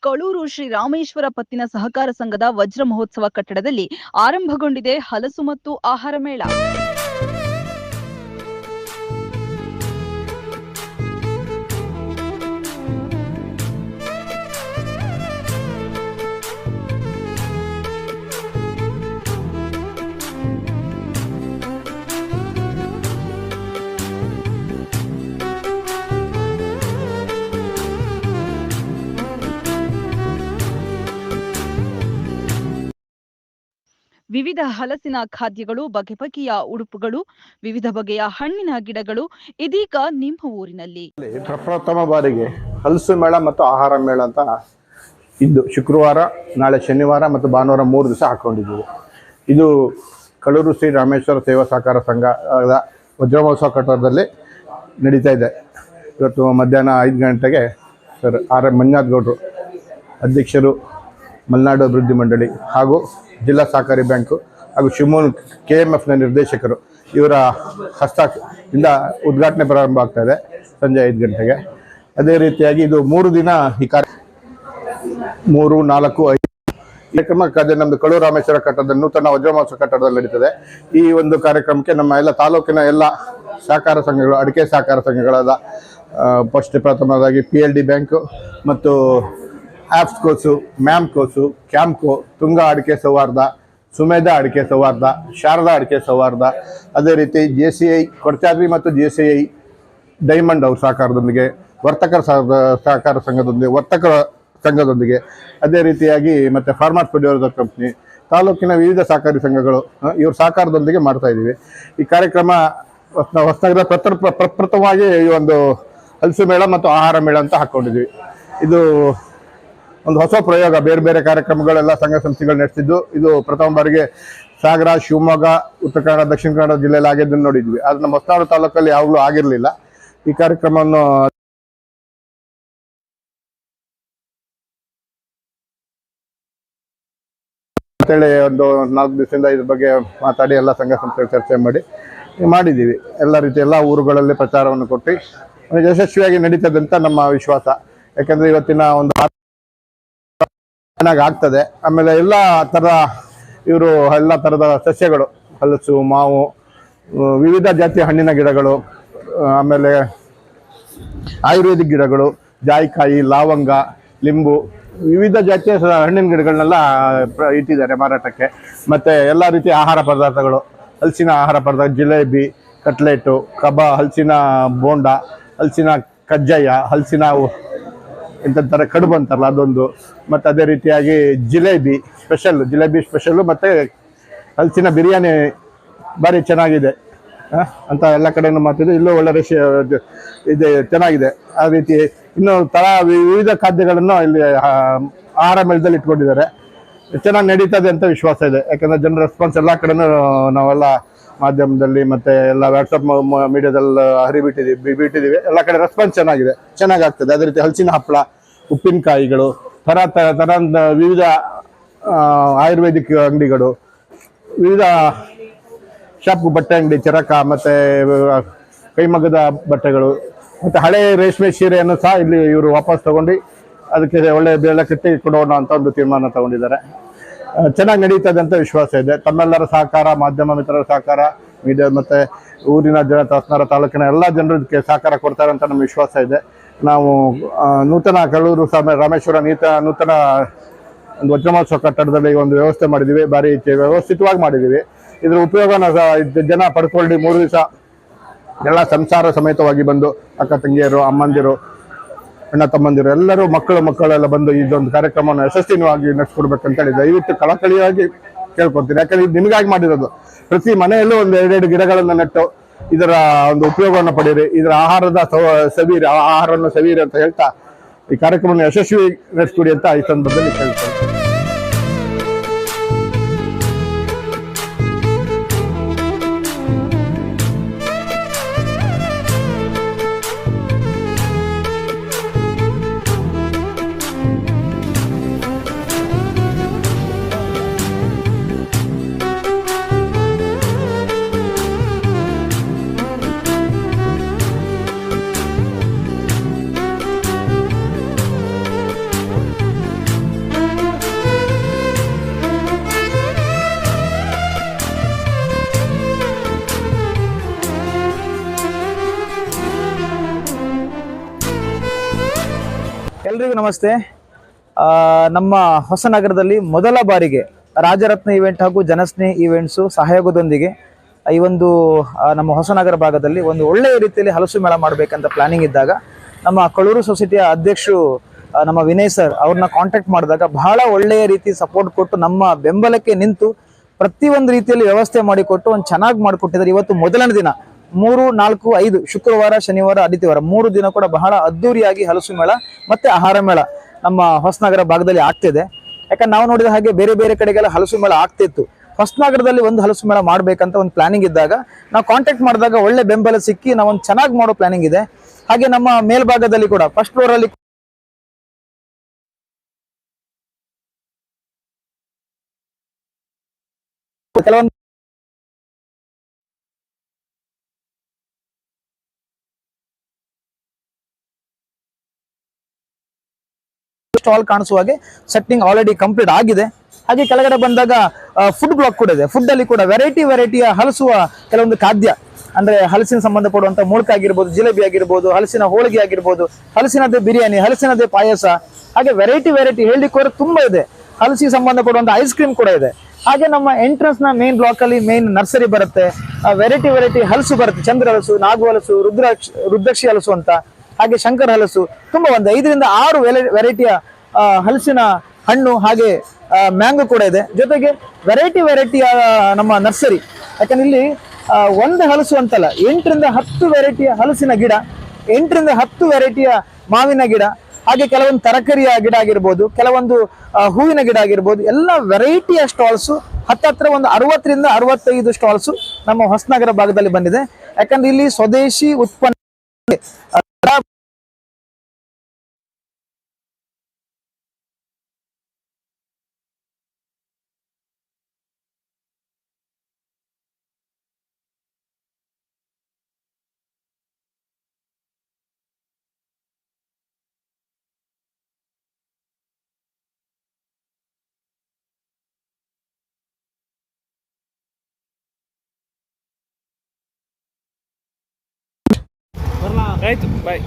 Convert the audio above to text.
ಕಳೂರು ಶ್ರೀ ರಾಮೇಶ್ವರ ಪತ್ತಿನ ಸಹಕಾರ ಸಂಘದ ವಜ್ರ ಮಹೋತ್ಸವ ಕಟ್ಟಡದಲ್ಲಿ ಆರಂಭಗೊಂಡಿದೆ ಹಲಸು ಮತ್ತು ಆಹಾರ ಮೇಳ. ವಿವಿಧ ಹಲಸಿನ ಖಾದ್ಯಗಳು, ಬಗೆ ಬಗೆಯ ಉಡುಪುಗಳು, ವಿವಿಧ ಬಗೆಯ ಹಣ್ಣಿನ ಗಿಡಗಳು ಇದೀಗ ನಿಮ್ಮ ಊರಿನಲ್ಲಿ. ಪ್ರಪ್ರಥಮ ಬಾರಿಗೆ ಹಲಸು ಮೇಳ ಮತ್ತು ಆಹಾರ ಮೇಳ ಅಂತ ಇದ್ದು ಶುಕ್ರವಾರ, ನಾಳೆ ಶನಿವಾರ ಮತ್ತು ಭಾನುವಾರ 3 ದಿವಸ ಹಾಕೊಂಡಿದ್ದೀವಿ. ಇದು ಕಳೂರು ಶ್ರೀ ರಾಮೇಶ್ವರ ಸೇವಾ ಸಹಕಾರ ಸಂಘದ ವಜ್ರಮಹೋತ್ಸವ ಕಟ್ಟಡದಲ್ಲಿ ನಡೀತಾ ಇದೆ. ಇವತ್ತು ಮಧ್ಯಾಹ್ನ 5 ಗಂಟೆಗೆ ಸರ್ ಆರ್ ಮಂಜುನಾಥ್ ಗೌಡರು ಅಧ್ಯಕ್ಷರು, ಮಲೆನಾಡು ಅಭಿವೃದ್ಧಿ ಮಂಡಳಿ ಹಾಗೂ ಜಿಲ್ಲಾ ಸಹಕಾರಿ ಬ್ಯಾಂಕು ಹಾಗೂ ಶಿವಮೊಗ್ಗ KMFನ ನಿರ್ದೇಶಕರು ಇವರ ಹಸ್ತದಿಂದ ಉದ್ಘಾಟನೆ ಪ್ರಾರಂಭ ಆಗ್ತಾ ಇದೆ ಸಂಜೆ 5 ಗಂಟೆಗೆ. ಅದೇ ರೀತಿಯಾಗಿ ಇದು 3 ದಿನ ಈ 3, 4, 5 ಕಾರ್ಯಕ್ರಮ ನಮ್ಮದು ಕಳೂರು ರಾಮೇಶ್ವರ ಕಟ್ಟಡದ ನೂತನ ವಜ್ರ ಮಹೋತ್ಸವ ಕಟ್ಟಡದಲ್ಲಿ ನಡೀತದೆ. ಈ ಒಂದು ಕಾರ್ಯಕ್ರಮಕ್ಕೆ ನಮ್ಮ ಎಲ್ಲ ತಾಲೂಕಿನ ಎಲ್ಲ ಸಹಕಾರ ಸಂಘಗಳು, ಅಡಿಕೆ ಸಹಕಾರ ಸಂಘಗಳಾದ ಪ್ರಥಮದಾಗಿ PLD ಬ್ಯಾಂಕು ಮತ್ತು ಆಪ್ಸ್ ಕೋಸು, ಮ್ಯಾಮ್ ಕೋಸು, ಕ್ಯಾಂಪ್ಕೋ, ತುಂಗ ಅಡಿಕೆ ಸೌಹಾರ್ದ, ಸುಮೇಧ ಅಡಿಕೆ ಸೌಹಾರ್ದ, ಶಾರದಾ ಅಡಿಕೆ ಸೌಹಾರ್ದ, ಅದೇ ರೀತಿ JCI ಕೊಡಚಾದ್ರಿ ಮತ್ತು JCI ಡೈಮಂಡ್ ಅವ್ರ ಸಹಕಾರದೊಂದಿಗೆ, ವರ್ತಕರ ಸಹಕಾರ ಸಂಘದೊಂದಿಗೆ, ಅದೇ ರೀತಿಯಾಗಿ ಮತ್ತು ಫಾರ್ಮರ್ಸ್ ಪ್ರೊಡ್ಯೂಸರ್ ಕಂಪ್ನಿ, ತಾಲೂಕಿನ ವಿವಿಧ ಸಹಕಾರಿ ಸಂಘಗಳು ಇವ್ರ ಸಹಕಾರದೊಂದಿಗೆ ಮಾಡ್ತಾ ಇದ್ದೀವಿ. ಈ ಕಾರ್ಯಕ್ರಮ ಹೊಸನಗರ ಪ್ರಪ್ರಥಮವಾಗಿ ಈ ಒಂದು ಹಲಸು ಮೇಳ ಮತ್ತು ಆಹಾರ ಮೇಳ ಅಂತ ಹಾಕ್ಕೊಂಡಿದ್ವಿ. ಇದು ಒಂದು ಹೊಸ ಪ್ರಯೋಗ. ಬೇರೆ ಬೇರೆ ಕಾರ್ಯಕ್ರಮಗಳೆಲ್ಲ ಸಂಘ ಸಂಸ್ಥೆಗಳು ನಡೆಸಿದ್ದು ಇದು ಪ್ರಥಮ ಬಾರಿಗೆ ಸಾಗರ, ಶಿವಮೊಗ್ಗ, ಉತ್ತರ ಕನ್ನಡ, ದಕ್ಷಿಣ ಕನ್ನಡ ಜಿಲ್ಲೆಯಲ್ಲಿ ಆಗಿದ್ದನ್ನು ನೋಡಿದ್ವಿ. ಅದು ನಮ್ಮ ಹೊಸನಗರ ತಾಲೂಕಲ್ಲಿ ಯಾವಾಗಲೂ ಆಗಿರಲಿಲ್ಲ. ಈ ಕಾರ್ಯಕ್ರಮವನ್ನು ಅಂತೇಳಿ ಒಂದು 4 ದಿವಸದಿಂದ ಇದ್ರ ಬಗ್ಗೆ ಮಾತಾಡಿ ಎಲ್ಲ ಸಂಘ ಸಂಸ್ಥೆಗಳು ಚರ್ಚೆ ಮಾಡಿದ್ದೀವಿ. ಎಲ್ಲ ರೀತಿ ಎಲ್ಲ ಊರುಗಳಲ್ಲಿ ಪ್ರಚಾರವನ್ನು ಕೊಟ್ಟು ಯಶಸ್ವಿಯಾಗಿ ನಡೀತದೆ ಅಂತ ನಮ್ಮ ವಿಶ್ವಾಸ. ಯಾಕಂದರೆ ಇವತ್ತಿನ ಒಂದು ಚೆನ್ನಾಗಿ ಆಗ್ತದೆ. ಆಮೇಲೆ ಎಲ್ಲ ಥರದ ಸಸ್ಯಗಳು, ಹಲಸು, ಮಾವು, ವಿವಿಧ ಜಾತಿಯ ಹಣ್ಣಿನ ಗಿಡಗಳು, ಆಮೇಲೆ ಆಯುರ್ವೇದಿಕ್ ಗಿಡಗಳು, ಜಾಯಿಕಾಯಿ, ಲವಂಗ, ಲಿಂಬು, ವಿವಿಧ ಜಾತಿಯ ಹಣ್ಣಿನ ಗಿಡಗಳನ್ನೆಲ್ಲ ಇಟ್ಟಿದ್ದಾರೆ ಮಾರಾಟಕ್ಕೆ. ಮತ್ತು ಎಲ್ಲ ರೀತಿಯ ಆಹಾರ ಪದಾರ್ಥಗಳು, ಹಲಸಿನ ಆಹಾರ ಪದಾರ್ಥ, ಜಿಲೇಬಿ, ಕಟ್ಲೆಟು, ಕಬಾಬ್, ಹಲಸಿನ ಬೋಂಡ, ಹಲಸಿನ ಕಜ್ಜಾಯ, ಹಲಸಿನ ಇಂಥರ ಕಡುಬು ಅಂತಾರಲ್ಲ ಅದೊಂದು, ಮತ್ತು ಅದೇ ರೀತಿಯಾಗಿ ಜಿಲೇಬಿ ಸ್ಪೆಷಲ್ಲು, ಮತ್ತು ಹಲಸಿನ ಬಿರಿಯಾನಿ ಭಾರಿ ಚೆನ್ನಾಗಿದೆ ಅಂತ ಎಲ್ಲ ಕಡೆಯೂ ಮಾತಿದೆ. ಇಲ್ಲೂ ಒಳ್ಳೆ ಇದೆ, ಚೆನ್ನಾಗಿದೆ. ಆ ರೀತಿ ಇನ್ನು ವಿವಿಧ ಖಾದ್ಯಗಳನ್ನು ಇಲ್ಲಿ ಆಹಾರ ಮೇಳದಲ್ಲಿ ಇಟ್ಕೊಂಡಿದ್ದಾರೆ. ಚೆನ್ನಾಗಿ ನಡೀತದೆ ಅಂತ ವಿಶ್ವಾಸ ಇದೆ. ಯಾಕಂದರೆ ಜನರ ರೆಸ್ಪಾನ್ಸ್ ಎಲ್ಲ ಕಡೆನೂ ನಾವೆಲ್ಲ ಮಾಧ್ಯಮದಲ್ಲಿ ಮತ್ತು ಎಲ್ಲ ವಾಟ್ಸಪ್ ಮೀಡಿಯಾದಲ್ಲಿ ಬಿಟ್ಟಿದ್ದೀವಿ. ಎಲ್ಲ ಕಡೆ ರೆಸ್ಪಾನ್ಸ್ ಚೆನ್ನಾಗಾಗ್ತದೆ. ಅದೇ ರೀತಿ ಹಲಸಿನ ಹಪ್ಪಳ, ಉಪ್ಪಿನಕಾಯಿಗಳು, ಥರ ವಿವಿಧ ಆಯುರ್ವೇದಿಕ್ ಅಂಗಡಿಗಳು, ವಿವಿಧ ಶಾಪು, ಬಟ್ಟೆ ಅಂಗಡಿ, ಚರಕ, ಮತ್ತು ಕೈಮಗ್ಗದ ಬಟ್ಟೆಗಳು, ಮತ್ತು ಹಳೆ ರೇಷ್ಮೆ ಸೀರೆಯನ್ನು ಸಹ ಇಲ್ಲಿ ಇವರು ವಾಪಸ್ ತಗೊಂಡು ಅದಕ್ಕೆ ಒಳ್ಳೆ ಬೆಲೆ ಕಟ್ಟಿ ಕೊಡೋಣ ಅಂತ ಒಂದು ತೀರ್ಮಾನ ತಗೊಂಡಿದ್ದಾರೆ. ಚೆನ್ನಾಗಿ ನಡೀತದೆ ಅಂತ ವಿಶ್ವಾಸ ಇದೆ. ತಮ್ಮೆಲ್ಲರ ಸಹಕಾರ, ಮಾಧ್ಯಮ ಮಿತ್ರರ ಸಹಕಾರ, ಮೀಡಿಯಾ ಮತ್ತು ಊರಿನ ಹೊಸನಗರ ತಾಲೂಕಿನ ಎಲ್ಲ ಜನರಿಗೆ ಸಹಕಾರ ಕೊಡ್ತಾರೆ ಅಂತ ನಮ್ಮ ವಿಶ್ವಾಸ ಇದೆ. ನಾವು ನೂತನ ಕಳೂರು ರಾಮೇಶ್ವರ ನೂತನ ಒಂದು ವಜ್ರ ಮಹೋತ್ಸವ ಕಟ್ಟಡದಲ್ಲಿ ಒಂದು ವ್ಯವಸ್ಥೆ ಮಾಡಿದ್ದೀವಿ. ಭಾರಿ ವ್ಯವಸ್ಥಿತವಾಗಿ ಮಾಡಿದ್ದೀವಿ. ಇದರ ಉಪಯೋಗನ ಜನ ಪಡ್ಕೊಳ್ಳಿ. 3 ದಿವಸ ಎಲ್ಲ ಸಂಸಾರ ಸಮೇತವಾಗಿ ಬಂದು ಅಕ್ಕ ತಂಗಿಯರು, ಅಮ್ಮಂದಿರು, ಅಣ್ಣ ತಮ್ಮಂದಿರು ಎಲ್ಲರೂ ಮಕ್ಕಳೆಲ್ಲ ಬಂದು ಇದೊಂದು ಕಾರ್ಯಕ್ರಮವನ್ನು ಯಶಸ್ವಿಯಾಗಿ ನಡೆಸ್ಕೊಡ್ಬೇಕಂತೇಳಿ ದಯವಿಟ್ಟು ಕಳಕಳಿಯಾಗಿ ಕೇಳ್ಕೊತೀನಿ. ಯಾಕಂದ್ರೆ ಇದು ನಿಮಗಾಗಿ ಮಾಡಿರೋದು. ಪ್ರತಿ ಮನೆಯಲ್ಲೂ ಒಂದು 2 ಗಿಡಗಳನ್ನು ನೆಟ್ಟು ಇದರ ಒಂದು ಉಪಯೋಗವನ್ನು ಪಡೀರಿ. ಇದರ ಆಹಾರವನ್ನು ಸವಿಯಿರಿ ಅಂತ ಹೇಳ್ತಾ ಈ ಕಾರ್ಯಕ್ರಮವನ್ನು ಯಶಸ್ವಿ ನಡೆಸ್ಕೊಡಿ ಅಂತ ಈ ಸಂದರ್ಭದಲ್ಲಿ ಕೇಳ್ತೀನಿ. ಎಲ್ರಿಗೂ ನಮಸ್ತೆ. ನಮ್ಮ ಹೊಸನಗರದಲ್ಲಿ ಮೊದಲ ಬಾರಿಗೆ ರಾಜರತ್ನ ಇವೆಂಟ್ ಹಾಗೂ ಜನಸ್ನೇಹಿ ಇವೆಂಟ್ಸು ಸಹಯೋಗದೊಂದಿಗೆ ಈ ಒಂದು ನಮ್ಮ ಹೊಸನಗರ ಭಾಗದಲ್ಲಿ ಒಂದು ಒಳ್ಳೆಯ ರೀತಿಯಲ್ಲಿ ಹಲಸು ಮೇಳ ಮಾಡಬೇಕಂತ ಪ್ಲಾನಿಂಗ್ ಇದ್ದಾಗ ನಮ್ಮ ಕಳೂರು ಸೊಸೈಟಿಯ ಅಧ್ಯಕ್ಷರು ನಮ್ಮ ವಿನಯ್ ಸರ್ ಅವ್ರನ್ನ ಕಾಂಟ್ಯಾಕ್ಟ್ ಮಾಡಿದಾಗ ಬಹಳ ಒಳ್ಳೆಯ ರೀತಿ ಸಪೋರ್ಟ್ ಕೊಟ್ಟು ನಮ್ಮ ಬೆಂಬಲಕ್ಕೆ ನಿಂತು ಪ್ರತಿಯೊಂದು ರೀತಿಯಲ್ಲಿ ವ್ಯವಸ್ಥೆ ಮಾಡಿಕೊಟ್ಟು ಒಂದು ಚೆನ್ನಾಗಿ ಮಾಡಿಕೊಟ್ಟಿದ್ದಾರೆ. ಇವತ್ತು ಮೊದಲನೇ ದಿನ 3, 4, 5 ಶುಕ್ರವಾರ, ಶನಿವಾರ, ಆದಿತ್ಯವಾರ 3 ದಿನ ಕೂಡ ಬಹಳ ಅದ್ದೂರಿಯಾಗಿ ಹಲಸು ಮೇಳ ಮತ್ತೆ ಆಹಾರ ಮೇಳ ನಮ್ಮ ಹೊಸನಗರ ಭಾಗದಲ್ಲಿ ಆಗ್ತಿದೆ. ಯಾಕಂದ್ರೆ ನಾವು ನೋಡಿದ ಹಾಗೆ ಬೇರೆ ಬೇರೆ ಕಡೆಗೆಲ್ಲ ಹಲಸು ಮೇಳ ಆಗ್ತಿತ್ತು. ಹೊಸನಗರದಲ್ಲಿ ಒಂದು ಹಲಸು ಮೇಳ ಮಾಡ್ಬೇಕಂತ ಒಂದು ಪ್ಲಾನಿಂಗ್ ಇದ್ದಾಗ ನಾವು ಕಾಂಟ್ಯಾಕ್ಟ್ ಮಾಡಿದಾಗ ಒಳ್ಳೆ ಬೆಂಬಲ ಸಿಕ್ಕಿ ನಾವು ಒಂದು ಚೆನ್ನಾಗಿ ಮಾಡೋ ಪ್ಲಾನಿಂಗ್ ಇದೆ. ಹಾಗೆ ನಮ್ಮ ಮೇಲ್ಭಾಗದಲ್ಲಿ ಕೂಡ ಫಸ್ಟ್ ಫ್ಲೋರ್ ಅಲ್ಲಿ ಕೆಲವೊಂದು ಸ್ಟಾಲ್ ಕಾಣಿಸುವ ಹಾಗೆ ಸೆಟ್ಟಿಂಗ್ ಆಲ್ರೆಡಿ ಕಂಪ್ಲೀಟ್ ಆಗಿದೆ. ಹಾಗೆ ಕೆಳಗಡೆ ಬಂದಾಗ ಫುಡ್ ಬ್ಲಾಕ್ ಕೂಡ ಇದೆ. ಫುಡ್ ಅಲ್ಲಿ ಕೂಡ ವೆರೈಟಿಯ ಹಲಸುವ ಕೆಲವೊಂದು ಖಾದ್ಯ ಅಂದ್ರೆ ಹಲಸಿನ ಸಂಬಂಧಪಡುವಂತ ಮುಳ್ಕ ಆಗಿರ್ಬೋದು, ಜಿಲೇಬಿ ಆಗಿರ್ಬೋದು, ಹಲಸಿನ ಹೋಳಿಗೆ ಆಗಿರ್ಬೋದು, ಹಲಸಿನದೇ ಬಿರಿಯಾನಿ, ಹಲಸಿನದೇ ಪಾಯಸ, ಹಾಗೆ ವೆರೈಟಿ ಹೇಳಲಿಕ್ಕೆ ತುಂಬಾ ಇದೆ. ಹಲಸಿಗೆ ಸಂಬಂಧಪಡುವಂತ ಐಸ್ ಕ್ರೀಮ್ ಕೂಡ ಇದೆ. ಹಾಗೆ ನಮ್ಮ ಎಂಟ್ರೆನ್ಸ್ ನ ಮೇನ್ ಬ್ಲಾಕ್ ಅಲ್ಲಿ ಮೇನ್ ನರ್ಸರಿ ಬರುತ್ತೆ. ವೆರೈಟಿ ಹಲಸು ಬರುತ್ತೆ. ಚಂದ್ರ ಹಲಸು, ನಾಗು ಹಲಸು, ರುದ್ರಾಕ್ಷಿ ಹಲಸು ಅಂತ, ಹಾಗೆ ಶಂಕರ ಹಲಸು, ತುಂಬಾ ಒಂದು 5 ರಿಂದ 6 ವೆರೈಟಿಯ ಹಲಸಿನ ಹಣ್ಣು, ಹಾಗೆ ಮ್ಯಾಂಗೋ ಕೂಡ ಇದೆ. ಜೊತೆಗೆ ವೆರೈಟಿಯ ನಮ್ಮ ನರ್ಸರಿ. ಯಾಕಂದ್ರೆ ಇಲ್ಲಿ ಒಂದು ಹಲಸು ಅಂತಲ್ಲ, 8 ರಿಂದ 10 ವೆರೈಟಿಯ ಹಲಸಿನ ಗಿಡ, 8 ರಿಂದ 10 ವೆರೈಟಿಯ ಮಾವಿನ ಗಿಡ, ಹಾಗೆ ಕೆಲವೊಂದು ತರಕಾರಿಯ ಗಿಡ ಆಗಿರ್ಬೋದು, ಕೆಲವೊಂದು ಹೂವಿನ ಗಿಡ ಆಗಿರ್ಬೋದು, ಎಲ್ಲ ವೆರೈಟಿಯ ಸ್ಟಾಲ್ಸ್ ಹತ್ತತ್ರ ಒಂದು 60 ರಿಂದ 65 ಸ್ಟಾಲ್ಸ್ ನಮ್ಮ ಹೊಸನಗರ ಭಾಗದಲ್ಲಿ ಬಂದಿದೆ. ಯಾಕಂದ್ರೆ ಇಲ್ಲಿ ಸ್ವದೇಶಿ ಉತ್ಪನ್ನ ಆಯ್ತು ಬಾಯ್.